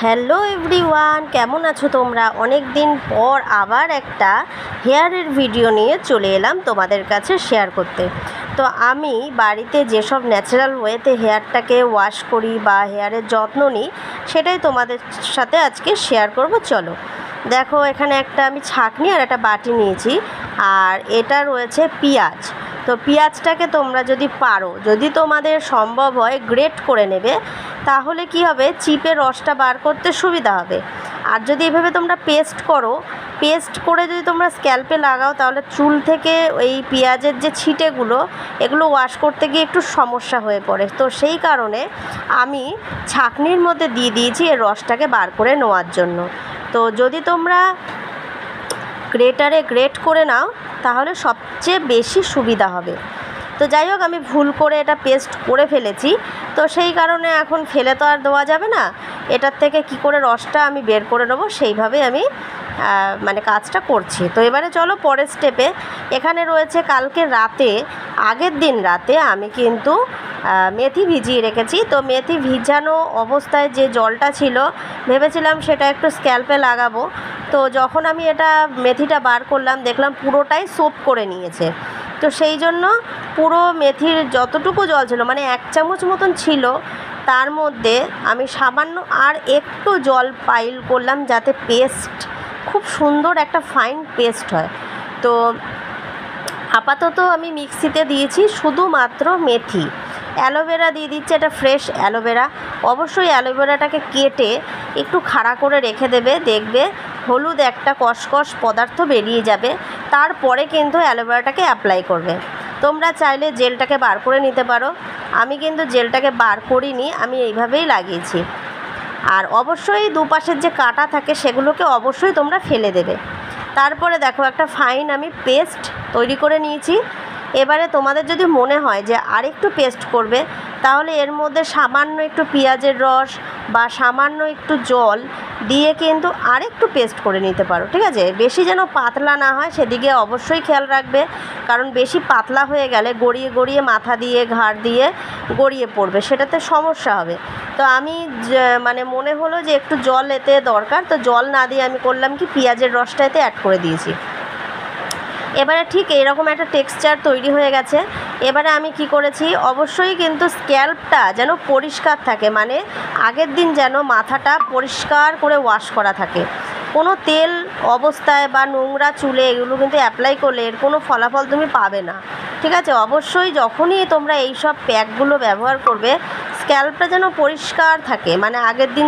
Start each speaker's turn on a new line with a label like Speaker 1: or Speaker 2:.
Speaker 1: Hello everyone, কেমন আছো তোমরা? অনেক দিন পর আবার একটা হেয়ারের ভিডিও নিয়ে চলে এলাম তোমাদের কাছে শেয়ার করতে। তো আমি বাড়িতে যেসব ন্যাচারাল ওয়েতে হেয়ারটাকে ওয়াশ করি বা হেয়ারের যত্ন নিই, সেটাই তোমাদের সাথে আজকে শেয়ার করব। চলো দেখো, এখানে একটা আমি ছাঁকনি আর একটা বাটি নিয়েছি, আর এটা রয়েছে পেঁয়াজ। তো পেঁয়াজটাকে তোমরা যদি পারো, যদি তোমাদের সম্ভব হয়, গ্রেট করে নেবে, তাহলে কি হবে, চিপে রসটা বার করতে সুবিধা হবে। আর যদি এভাবে তোমরা পেস্ট করো, পেস্ট করে যদি তোমরা স্ক্যাল্পে লাগাও, তাহলে চুল থেকে এই পেঁয়াজের যে ছিটেগুলো, এগুলো ওয়াশ করতে গিয়ে একটু সমস্যা হয়ে পড়ে। তো সেই কারণে আমি ছাঁকনির মধ্যে দিয়ে দিয়েছি এর রসটাকে বার করে নেওয়ার জন্য। তো যদি তোমরা গ্রেটারে গ্রেট করে নাও, তাহলে সবচেয়ে বেশি সুবিধা হবে। তো যাই হোক, আমি ভুল করে এটা পেস্ট করে ফেলেছি, তো সেই কারণে এখন ফেলে তো আর দেওয়া যাবে না। এটার থেকে কি করে রসটা আমি বের করে নেবো, সেইভাবে আমি কাজটা করছি। তো এবারে চলো পরের স্টেপে। এখানে রয়েছে কালকে রাতে, আগের দিন রাতে আমি কিন্তু মেথি ভিজিয়ে রেখেছি। তো মেথি ভিজানো অবস্থায় যে জলটা ছিল, ভেবেছিলাম সেটা একটু স্ক্যাল্পে লাগাবো। তো যখন আমি এটা মেথিটা বার করলাম, দেখলাম পুরোটাই সোপ করে নিয়েছে। তো সেই জন্য পুরো মেথির যতটুকু জল ছিল, মানে 1 চামচ মতন ছিল, তার মধ্যে আমি সামান্য আর একটু জল পাইল করলাম, যাতে পেস্ট খুব সুন্দর একটা ফাইন পেস্ট হয়। তো আপাতত আমি মিক্সিতে দিয়েছি শুধুমাত্র মেথি। অ্যালোভেরা দিয়ে দিচ্ছে, এটা ফ্রেশ অ্যালোভেরা। অবশ্যই অ্যালোভেরাটাকে কেটে একটু খাড়া করে রেখে দেবে, দেখবে হলুদ একটা কসকস পদার্থ বেরিয়ে যাবে। তারপরে কিন্তু অ্যালোভেরাটাকে অ্যাপ্লাই করবে। তোমরা চাইলে জেলটাকে বার করে নিতে পারো, আমি কিন্তু জেলটাকে বার করিনি, আমি এইভাবেই লাগিয়েছি। আর অবশ্যই দুপাশের যে কাটা থাকে, সেগুলোকে অবশ্যই তোমরা ফেলে দেবে। তারপরে দেখো, একটা ফাইন আমি পেস্ট তৈরি করে নিয়েছি। এবারে তোমাদের যদি মনে হয় যে আরেকটু পেস্ট করবে, তাহলে এর মধ্যে সামান্য একটু পেঁয়াজের রস বা সামান্য একটু জল দিয়ে কিন্তু আরেকটু পেস্ট করে নিতে পারো, ঠিক আছে? বেশি যেন পাতলা না হয়, সেদিকে অবশ্যই খেয়াল রাখবে, কারণ বেশি পাতলা হয়ে গেলে গড়িয়ে গড়িয়ে মাথা দিয়ে ঘাড় দিয়ে গড়িয়ে পড়বে, সেটাতে সমস্যা হবে। তো আমি মনে হলো যে একটু জল এতে দরকার, তো জল না দিয়ে আমি করলাম কি, পেঁয়াজের রসটা এতে অ্যাড করে দিয়েছি। এবারে ঠিক এরকম একটা টেক্সচার তৈরি হয়ে গেছে। এবারে আমি কি করেছি, অবশ্যই কিন্তু স্ক্যাল্পটা যেন পরিষ্কার থাকে, মানে আগের দিন যেন মাথাটা পরিষ্কার করে ওয়াশ করা থাকে। কোনো তেল অবস্থায় বা নোংরা চুলে এগুলো কিন্তু অ্যাপ্লাই করলে এর কোনো ফলাফল তুমি পাবে না, ঠিক আছে? অবশ্যই যখনই তোমরা এই সব প্যাকগুলো ব্যবহার করবে, স্ক্যাল্পটা যেন পরিষ্কার থাকে, মানে আগের দিন